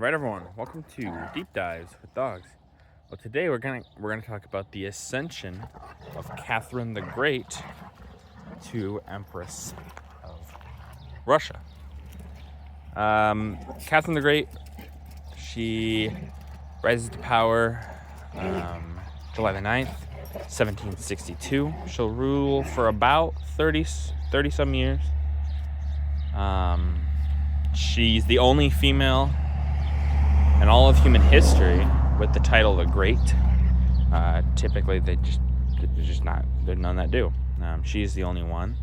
Right, everyone. Welcome to Deep Dives with Dogs. Well, today we're gonna talk about the ascension of Catherine the Great to Empress of Russia. Catherine the Great, she rises to power July the 9th, 1762. She'll rule for about 30 some years. She's the only female in all of human history with the title the Great. Typically, there's none that do. She's the only one.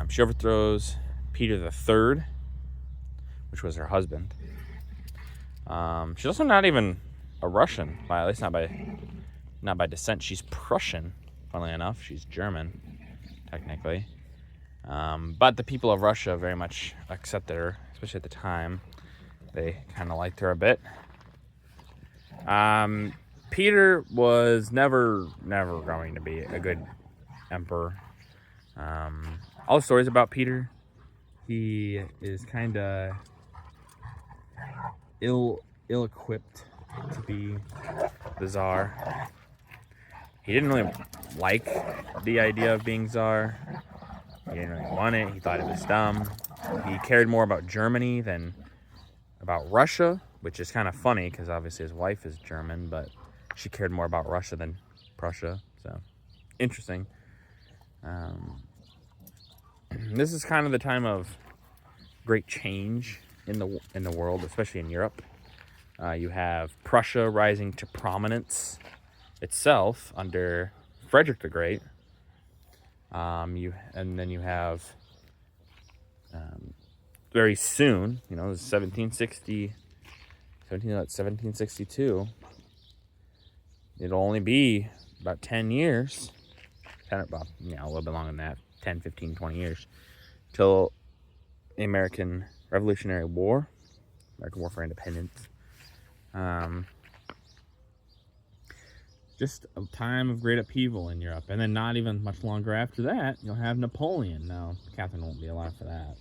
She overthrows Peter the Third, which was her husband. She's also not even a Russian, at least not by descent. She's Prussian, funnily enough. She's German, technically. But the people of Russia very much accepted her, especially at the time. They kind of liked her a bit. Peter was never going to be a good emperor. All the stories about Peter, he is kind of ill-equipped to be the Tsar. He didn't really like the idea of being Tsar. He didn't really want it. He thought it was dumb. He cared more about Germany than about Russia, which is kind of funny because obviously his wife is German, but she cared more about Russia than Prussia. So interesting. This is kind of the time of great change in the world, especially in Europe. You have Prussia rising to prominence itself under Frederick the Great. And then you have very soon, 1762. It'll only be about 10 years, a little bit longer than that, 10, 15, 20 years, till the American Revolutionary War, American War for Independence. Just a time of great upheaval in Europe. And then not even much longer after that, you'll have Napoleon. Now, Catherine won't be alive for that.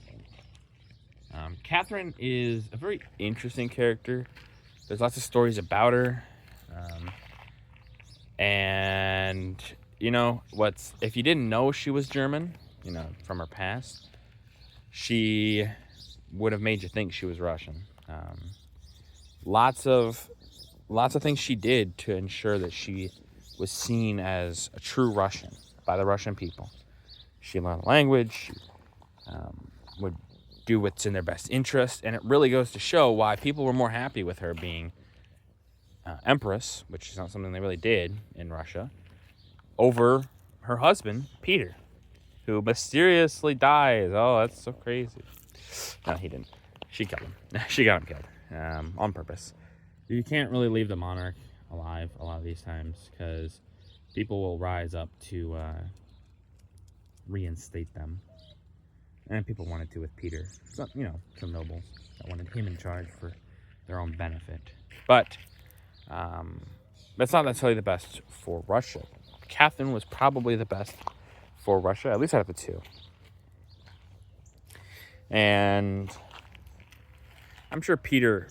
Catherine is a very interesting character. There's lots of stories about her. And, if you didn't know she was German, from her past, she would have made you think she was Russian. Lots of things she did to ensure that she was seen as a true Russian by the Russian people. She learned the language, she would do what's in their best interest, and it really goes to show why people were more happy with her being empress, which is not something they really did in Russia, over her husband, Peter, who mysteriously dies. Oh, that's so crazy. No, he didn't. She killed him. She got him killed on purpose. You can't really leave the monarch alive a lot of these times because people will rise up to reinstate them. And people wanted to with Peter. So, some nobles that wanted him in charge for their own benefit. But that's not necessarily the best for Russia. Catherine was probably the best for Russia, at least out of the two. And I'm sure Peter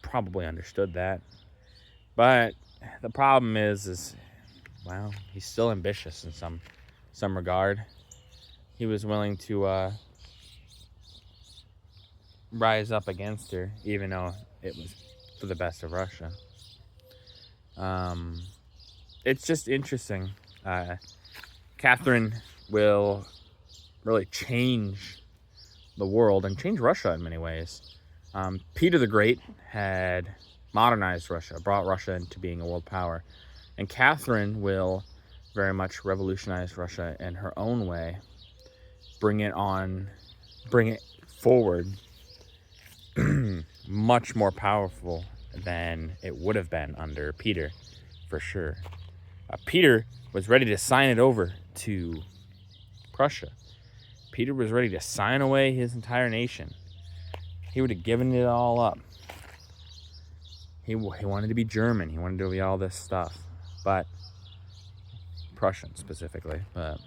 probably understood that. But the problem is he's still ambitious in some regard. He was willing to rise up against her, even though it was for the best of Russia. It's just interesting. Catherine will really change the world and change Russia in many ways. Peter the Great had modernized Russia, brought Russia into being a world power. And Catherine will very much revolutionize Russia in her own way, bring it forward much more powerful than it would have been under Peter, for sure. Peter was ready to sign it over to Prussia. Peter was ready to sign away his entire nation. He would have given it all up. He wanted to be German. He wanted to be all this stuff. But Prussian specifically. But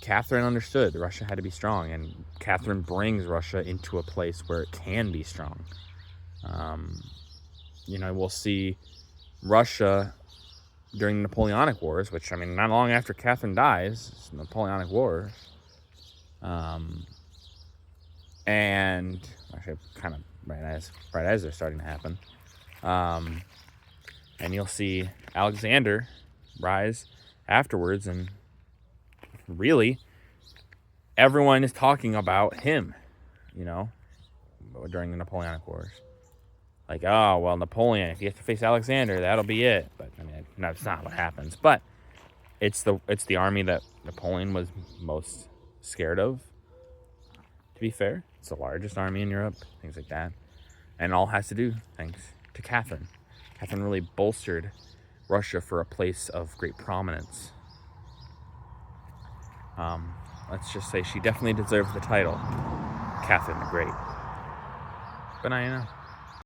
Catherine understood that Russia had to be strong. And Catherine brings Russia into a place where it can be strong. We'll see Russia during the Napoleonic Wars, which, I mean, not long after Catherine dies, it's the Napoleonic Wars. And actually, kind of right as they're starting to happen. And you'll see Alexander rise afterwards, and really, everyone is talking about him, during the Napoleonic Wars. Like, oh, well, Napoleon, if he has to face Alexander, that'll be it. But, I mean, that's not what happens. But it's the army that Napoleon was most scared of, to be fair. It's the largest army in Europe, things like that. And it all has to do, thanks to Catherine. Catherine really bolstered Russia for a place of great prominence. Let's just say she definitely deserves the title, Catherine the Great. But I know.